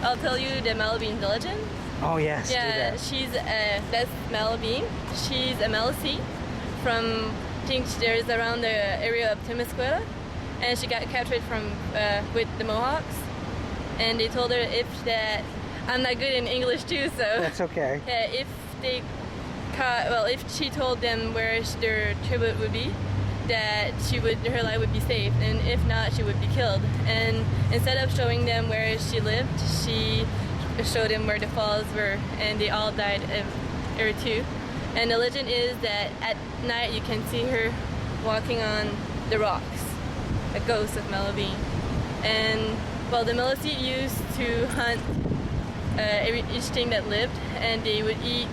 I'll tell you the Malabean legend. Oh yes, Yeah, do that. she's that's Malabean. She's a Malisi from, I think there's around the area of Temiscouata, and she got captured from with the Mohawks, and they told her if that, I'm not good in English too, so That's okay. if they caught, well, if she told them where their tribute would be, that her life would be safe, and if not, she would be killed. And instead of showing them where she lived, she showed them where the falls were, and they all died of her too. And the legend is that at night you can see her walking on the rocks, a ghost of Malabean. And well, the Malisi used to hunt each thing that lived, and they would eat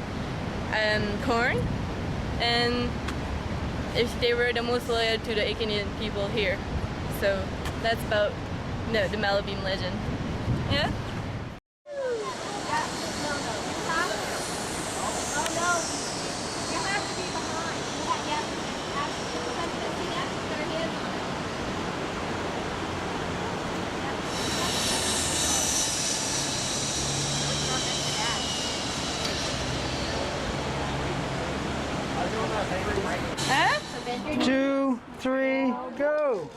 corn, and if they were the most loyal to the Acadian people here. So that's about the Malabean legend. Yeah? Huh? 2, 3, go!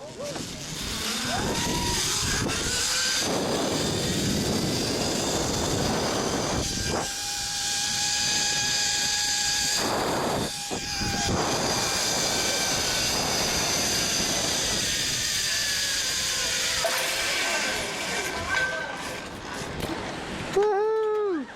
Woohoo!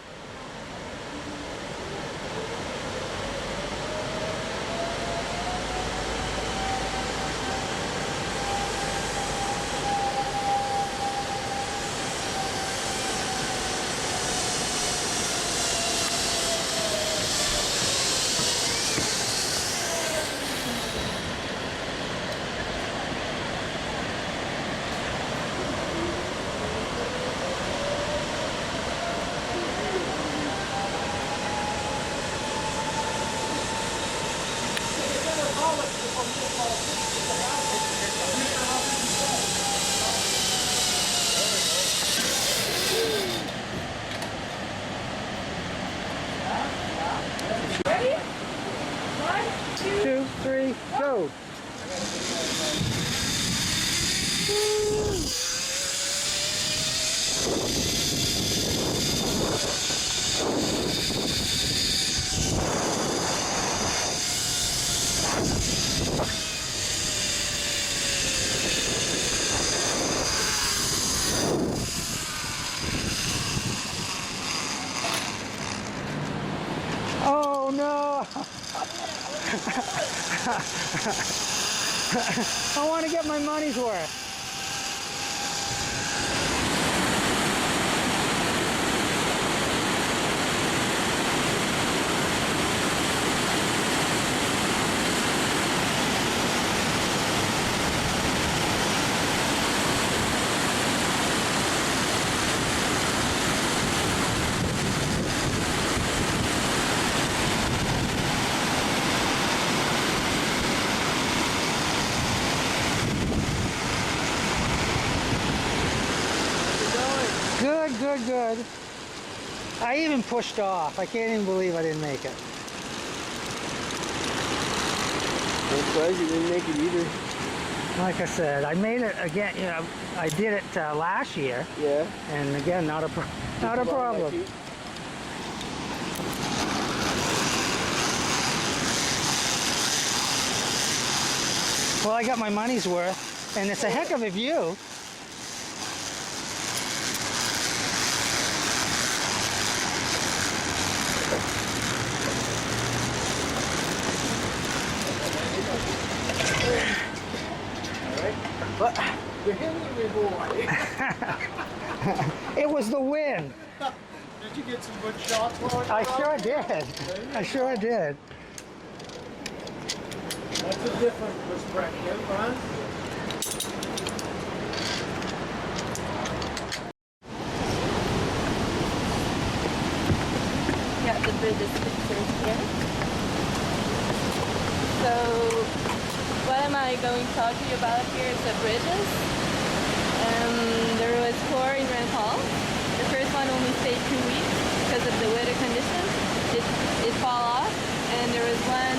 Ready? 1, 2, 2, 3, go! Oh no! I want to get my money's worth. Good, good, good. I even pushed off. I can't even believe I didn't make it. I'm surprised you didn't make it either. Like I said, I made it again. You know, I did it last year, Yeah. and again, not a problem. Well, I got my money's worth, and it's a heck of a view. But You're hitting me, boy. it was the wind. Did you get some good shots while I sure did. I sure did. That's a different perspective, huh? Yeah, the bridge is pictured here. So, what am I going to talk to you about here is the bridges. There was 4 in Grand Hall. The first say 2 weeks because of the weather conditions. It fall off, and there was one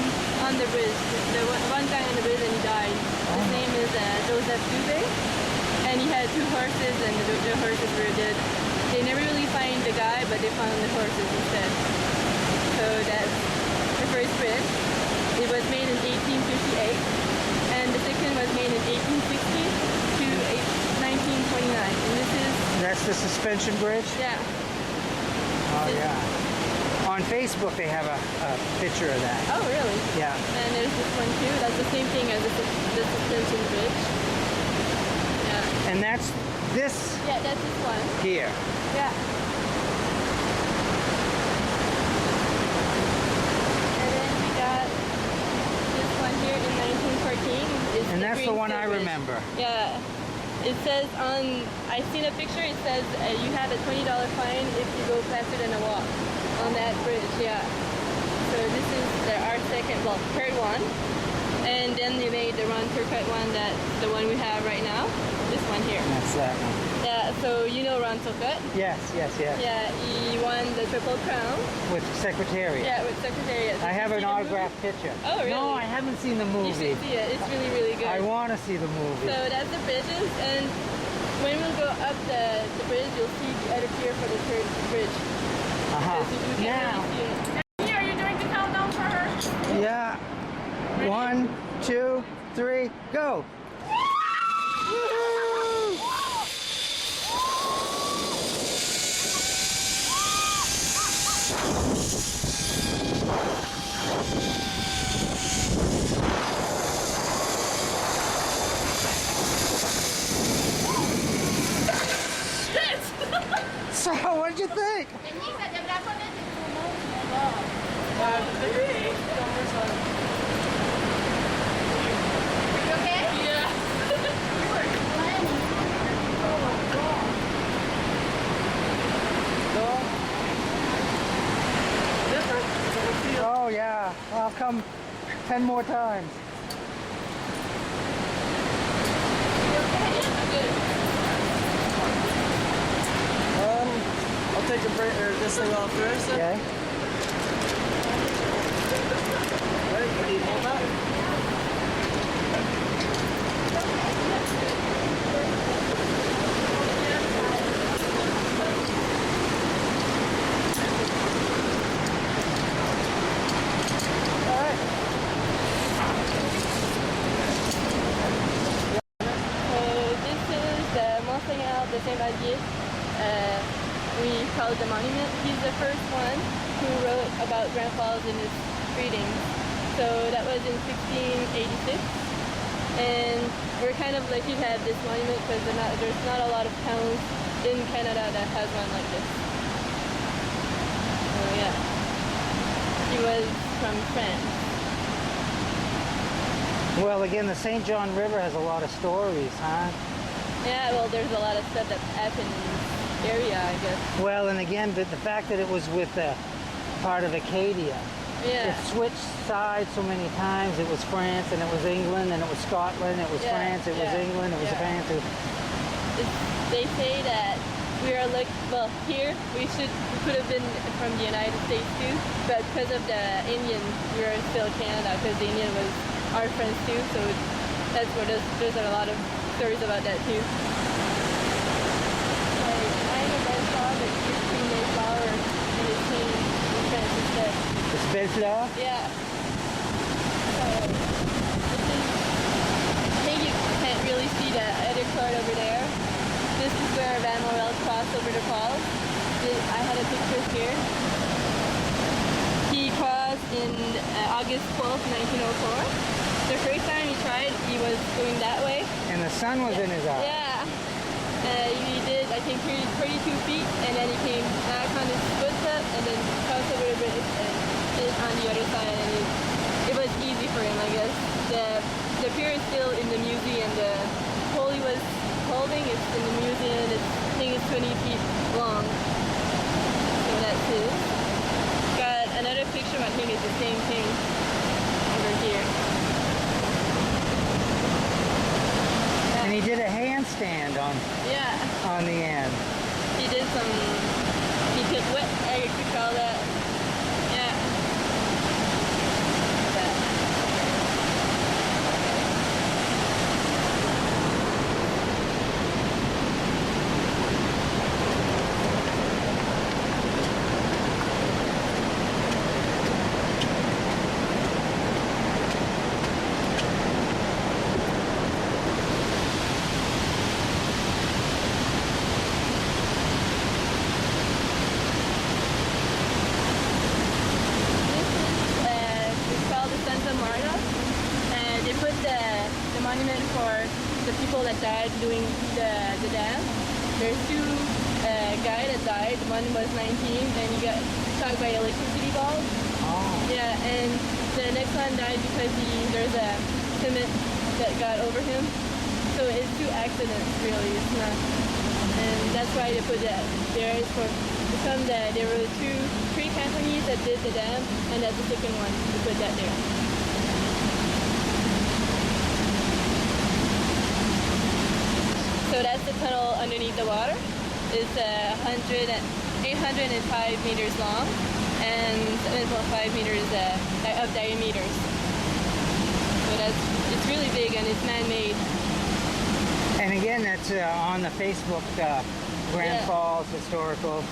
on the bridge. There was one guy on the bridge and he died. His name is Joseph Dubé, and he had 2 horses, and the horses were dead. They never really find the guy, but they found the horses instead. So that's the first bridge. It was made in 1858, and the second was made in 1860 to 1929. And this is, That's the suspension bridge? yeah. Oh, yeah. On Facebook, they have a picture of that. Oh, really? Yeah. And there's this one too. That's the same thing as the suspension bridge. Yeah. And that's this Yeah, that's this one. here. Yeah. And then we got this one here in 1914. It's And that's the one I Bridge. remember. Yeah. It says on, I've seen a picture, it says you have a $20 fine if you go faster than a walk on that bridge, yeah. So this is our third one. And then they made the Ron Turcotte one, that's the one we have right now. This one here. That's that one. Yeah, so you know Ron Turcotte? Yes, yes, yes. Yeah, he won the Triple Crown. With Secretariat. Yeah, with Secretariat. I have an Did you see the autographed picture. Oh, really? No, I haven't seen the movie? You movie. should see it. It's really, really good. I want to see the movie. So that's the bridges, and when we go up the bridge, you'll see the other pier for the third bridge. Uh-huh. So you can Now, really see it. Here, are you doing the countdown for her? yeah. 1, 2, 3, go. So, what did you think? Denise, de brazo de You okay? Oh, yeah. I'll come 10 more times. I'll take a break or this thing off first. Okay. Right, can you hold that? This is the Monseigneur de Saint-Vallier. We call it the monument. He's the first one who wrote about Grand Falls in his readings. So that was in 1686. And we're kind of lucky to have this monument because there's not a lot of towns in Canada that has one like this. So yeah. He was from France. Well, again, the St. John River has a lot of stories, huh? Yeah, well, there's a lot of stuff that happened in this area, I guess. Well, and again, the fact that it was with part of Acadia. Yeah. It switched sides so many times. It was France, and it was England, and it was Scotland, it was Yeah, France, it was yeah, England, it was yeah. France. They say that we are like, well, here we could have been from the United States too, but because of the Indians, we are still Canada because the Indian was our friends too. So that's where there's a lot of stories about that too. Like I'm a Bensaw, but he's green Mayflower, and it's changed in France instead. It's Bellefleur. Yeah. So this is, I think you can't really see the other card over there. This is where Van Morel crossed over the falls. I had a picture here. He crossed in August 12th, 1904. The first time he tried, he was going that way. And the sun was in his eye. Yeah. He did, I think, 32 feet, and then he came back on his footstep and then crossed over the bridge and did on the other side. And it was easy for him, I guess. The pier is still in the museum. The pole he was holding is in the museum. I think it's 20 feet long. So that's his. Got another picture, I think it's the same thing over here. And he did a handstand Yeah. on the end. He It's wet, I could call that. Yeah. They put the monument for the people that died doing the dam. There's two guys that died. One was 19 and he got struck by electricity balls. Oh. Yeah, and the next one died because there's a cement that got over him. So it's two accidents really. It's not, and that's why they put that there. Is for some that there were three companies that did the dam, and that's the second one to put that there. So that's the tunnel underneath the water. It's 805 meters long and 7.5 meters of diameters. So it's really big and it's man-made. And again, that's on the Facebook Grand Falls Historical.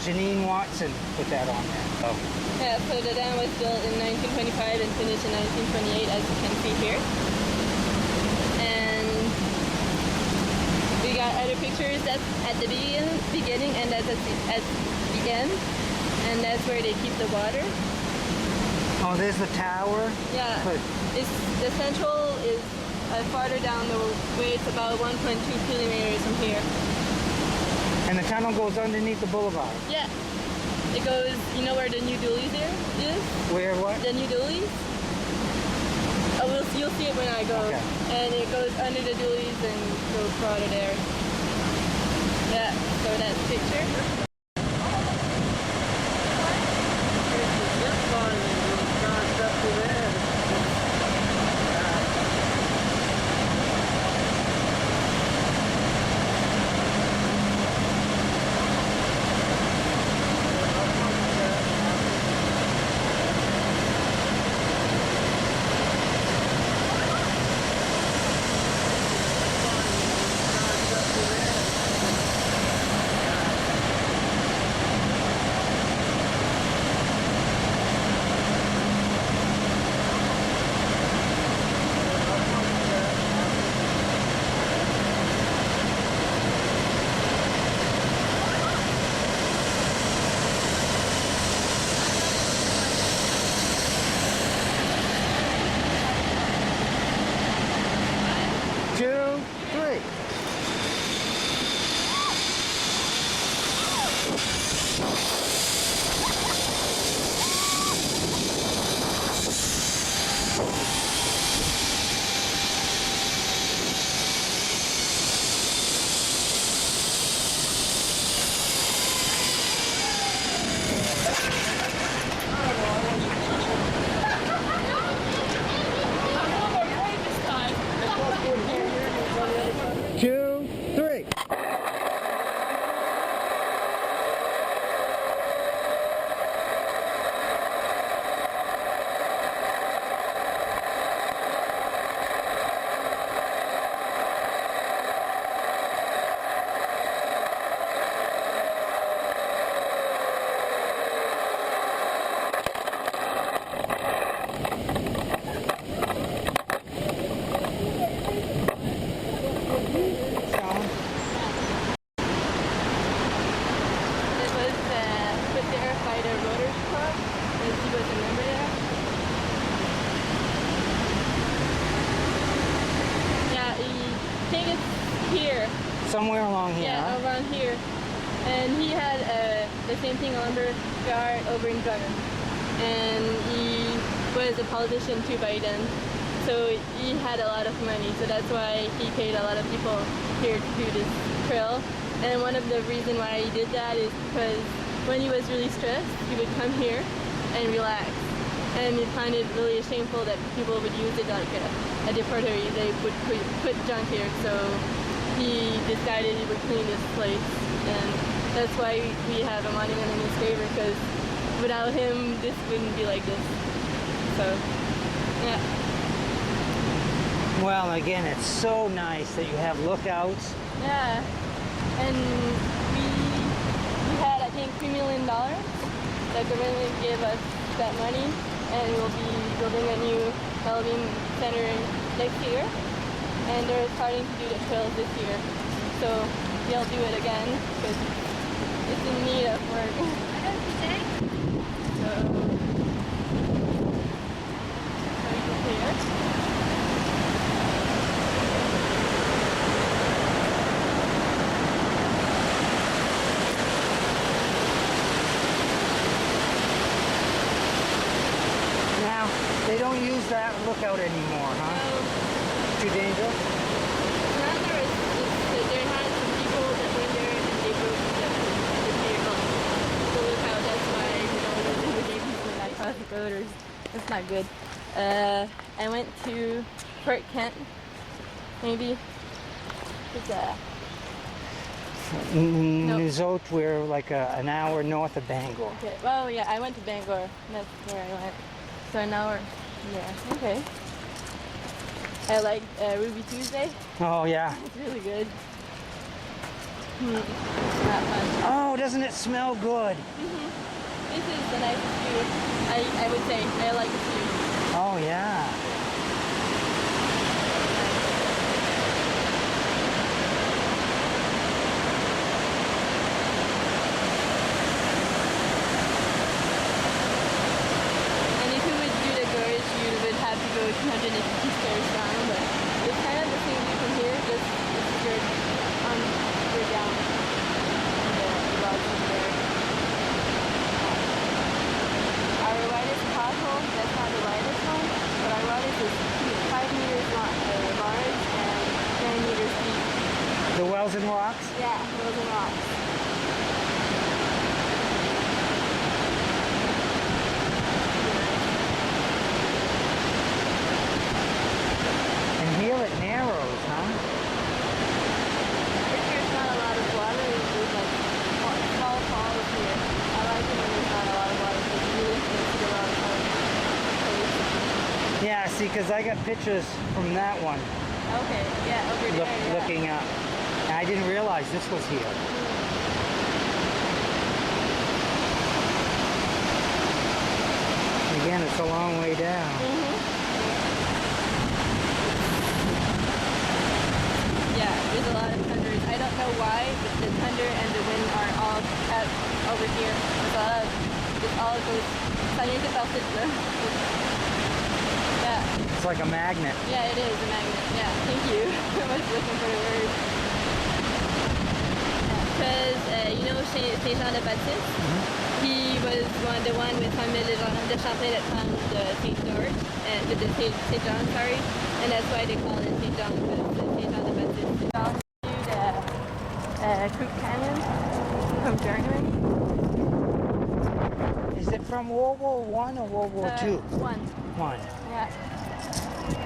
Janine Watson put that on there. So. Yeah, so the dam was built in 1925 and finished in 1928, as you can see here. And we got other pictures. That's at the beginning and that's at the end. And that's where they keep the water. Oh, there's the tower? Yeah. The central is farther down the way. It's about 1.2 kilometers from here. And the tunnel goes underneath the boulevard? Yeah. It goes, you know where the new Dooley's is? Where, what? The new Dooley's. Oh, you'll see it when I go. Okay. And it goes under the Dooley's and goes farther there. Yeah, so that's the picture. Somewhere along here. Yeah, huh? around here. And he had the same thing, a lumber yard over in Gunner. And he was a politician too by then. So he had a lot of money. So that's why he paid a lot of people here to do this trail. And one of the reasons why he did that is because when he was really stressed, he would come here and relax. And he found it really shameful that people would use it like a deportery. They would put junk here. So he decided he would clean this place and That's why we have a monument in his favor, because without him, this wouldn't be like this. So, yeah. Well, again, it's so nice that you have lookouts. Yeah. And we had, I think, $3 million. The government gave us that money, and we'll be building a new Halloween center next year. And they're starting to do the trails this year. So they'll do it again because it's in need of work. So we go here. Now, they don't use that lookout anymore, huh? Too dangerous? There had some people that went there and they broke the vehicle. The lookout, that's why we gave people that cross the road. It's not good. I went to Fort Kent, maybe. It's Nuzot, we're like an hour north of Bangor. okay. Well, yeah, I went to Bangor. That's where I went. So an hour. Yeah, okay. I like Ruby Tuesday. Oh, yeah. It's really good. Not fun. Oh, doesn't it smell good? This is the nicest view. I would say I like this view. Oh, yeah. And if you would do the gorge, you would have to go 250 stairs down, but it's kind of the same view from here, just you're down the logs in there. Our widest pothole, that's not the widest one, but our widest is 5 meters large and 9 meters deep. The wells and rocks? Yeah, those are rocks. And here it narrows, huh? If there's not a lot of water, there's like small falls here. I like it when there's not a lot of water because it really makes it a lot of fun. Yeah, see, because I got pictures from that one Okay, yeah, over there. Yeah. looking up. And I didn't realize this was here. Again, it's a long way down. Yeah, there's a lot of thunders. I don't know why, but the thunder and the wind are all kept over here. It all goes. Ça vient de partir là. Yeah. It's like a magnet. Yeah, it is a magnet. Yeah, thank you. I was looking for the word. Because, you know, Saint Jean the Baptist, he was the one with Samuel de Champlain that found Saint George, the Saint John, sorry, and that's why they call it Saint John, because Saint John the Baptist. I'll show you the Crook Canyon from Germany. Is it from World War I or World War II? One. One. Yeah.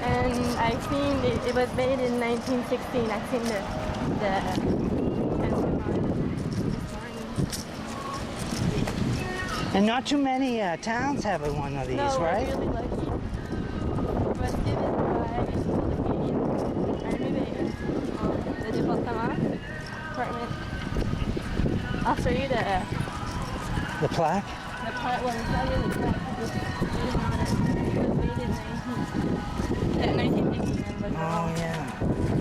And I've seen it was made in 1916. I've seen the And not too many towns have one of these, no, right? we're really lucky. It was given by the Canadian the Department Department. I'll show you The plaque? the part. Well, it's not really the plaque. It's written on it. It was made in 1916. But Oh, yeah.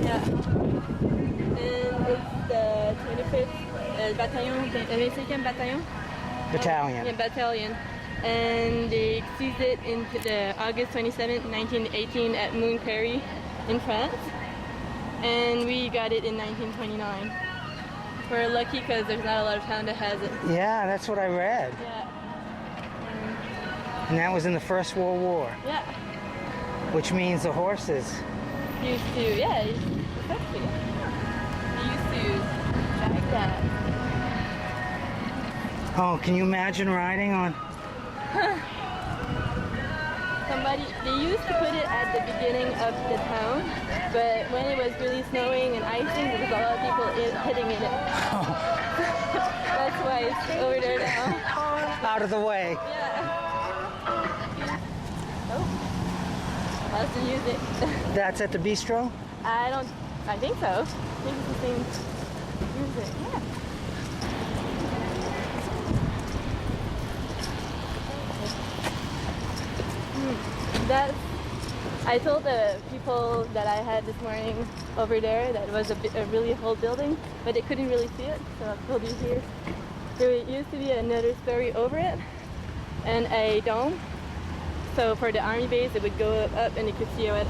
yeah. And it's the 25th Bataillon, 25e Bataillon. Battalion. Yeah, battalion. And they seized it in the August 27th, 1918 at Moon Prairie in France. And we got it in 1929. We're lucky because there's not a lot of town that has it. Yeah, that's what I read. Yeah. And that was in the First World War, Yeah. which means the horses. Used to, yeah, exactly. We used to drive that. Oh, can you imagine riding on? They used to put it at the beginning of the town, but when it was really snowing and icing, there was a lot of people hitting in it. twice over there now. Out of the way. Yeah. Oh, how's the music? That's at the bistro? I think so. I think it's the same music. Yeah. I told the people that I had this morning over there that it was a really old building, but they couldn't really see it, so I told you here. There used to be another story over it, and a dome. So for the army base, it would go up and you could see what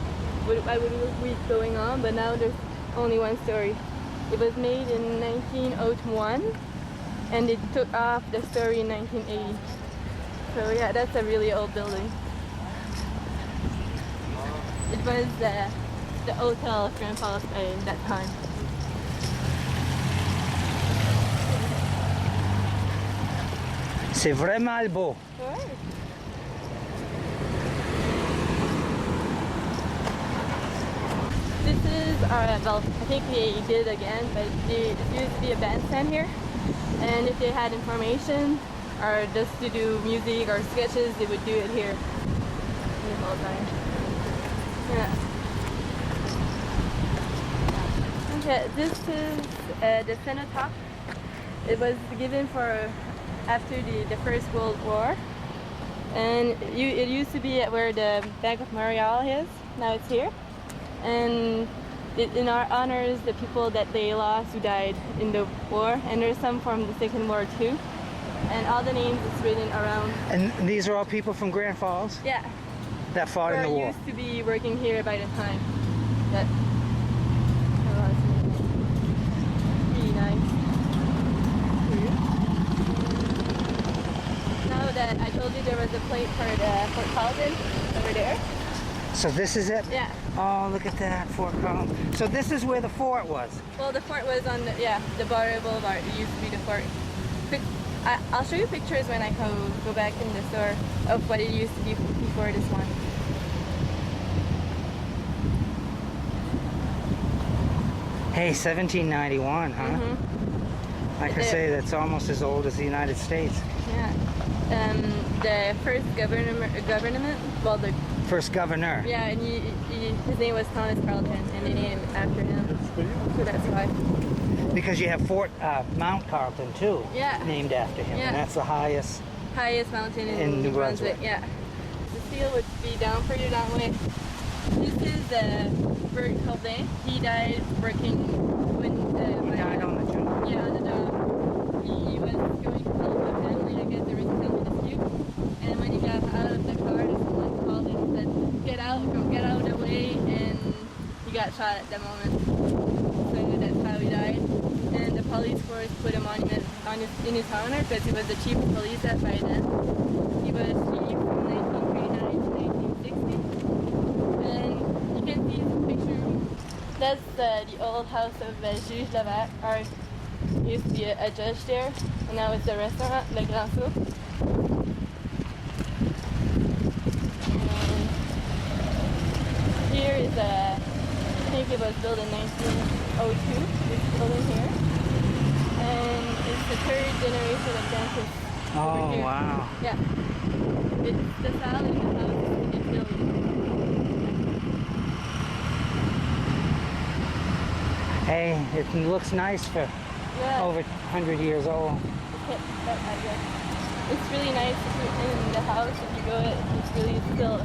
I would be going on, but now there's only one story. It was made in 1901, and they took off the story in 1980. So yeah, that's a really old building. It was the hotel of Grandpa's in that time. C'est vraiment beau. Sure. This is well, I think they did it again, but it used to be a bandstand here. And if they had information or just to do music or sketches, they would do it here. The whole time. Yeah. Okay, this is the cenotaph. It was given for after the First World War. And it used to be at where the Bank of Montreal is. Now it's here. And it honors the people that they lost who died in the war. And there's some from the Second War too. And all the names is written around. And these are all people from Grand Falls Yeah. that fought in the war. Used to be working here by the time. That really nice. Now that I told you there was a plate for the Fort Carlton over there. So this is it? Yeah. Oh, look at that, Fort Carlton. So this is where the fort was? Well, the fort was on the Border Boulevard. It used to be the fort. I'll show you pictures when I go back in the store of what it used to be before this one. Hey, 1791, huh? Mm-hmm. Like I say, that's almost as old as the United States. Yeah. The first government, well, the First governor. yeah, and his name was Thomas Carleton, and they named after him. So that's why. Because you have Fort Mount Carleton too, Yeah. named after him, Yeah. and that's the highest. Highest mountain In New Brunswick. Yeah. The seal would be down further that way. This is Bert Caldin. He died working when He died on the job. yeah, on the job. He was going to help a family. I guess there was a family dispute. And when he got out of the car, someone called him and said, "Get out, get out of the way," and he got shot at the moment. So that's how he died. And the police force put a monument in his honor because he was the chief of police by then. He was chief from 1939 to 1960. And you can see the picture. That's the old house of Juge Lavac. He used to be a judge there, and now it's a restaurant, Le Grand Sou. Here is I think it was built in 1902, this building here. And it's the third generation of dentists. over Oh, here. wow. Yeah. It's the style in the house is Italian. Hey, it looks nice for Yeah. over 100 years old. It's really nice in the house. If you go, it's really still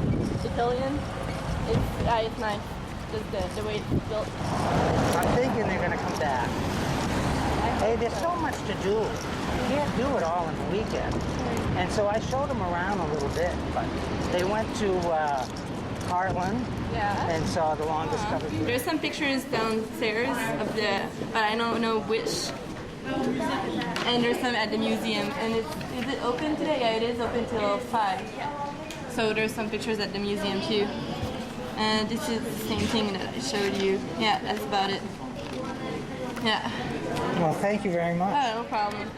Italian. It's nice. Just the way it's built. I'm thinking they're going to come back. Hey, there's so much to do. You can't do it all in a weekend. And so I showed them around a little bit, but they went to Heartland Yeah. and saw the longest covered bridge. There's some pictures downstairs of but I don't know which. And there's some at the museum. And is it open today? Yeah, it is open till 5. So there's some pictures at the museum too. And this is the same thing that I showed you. Yeah, that's about it. Yeah. Well, thank you very much. Oh, no problem.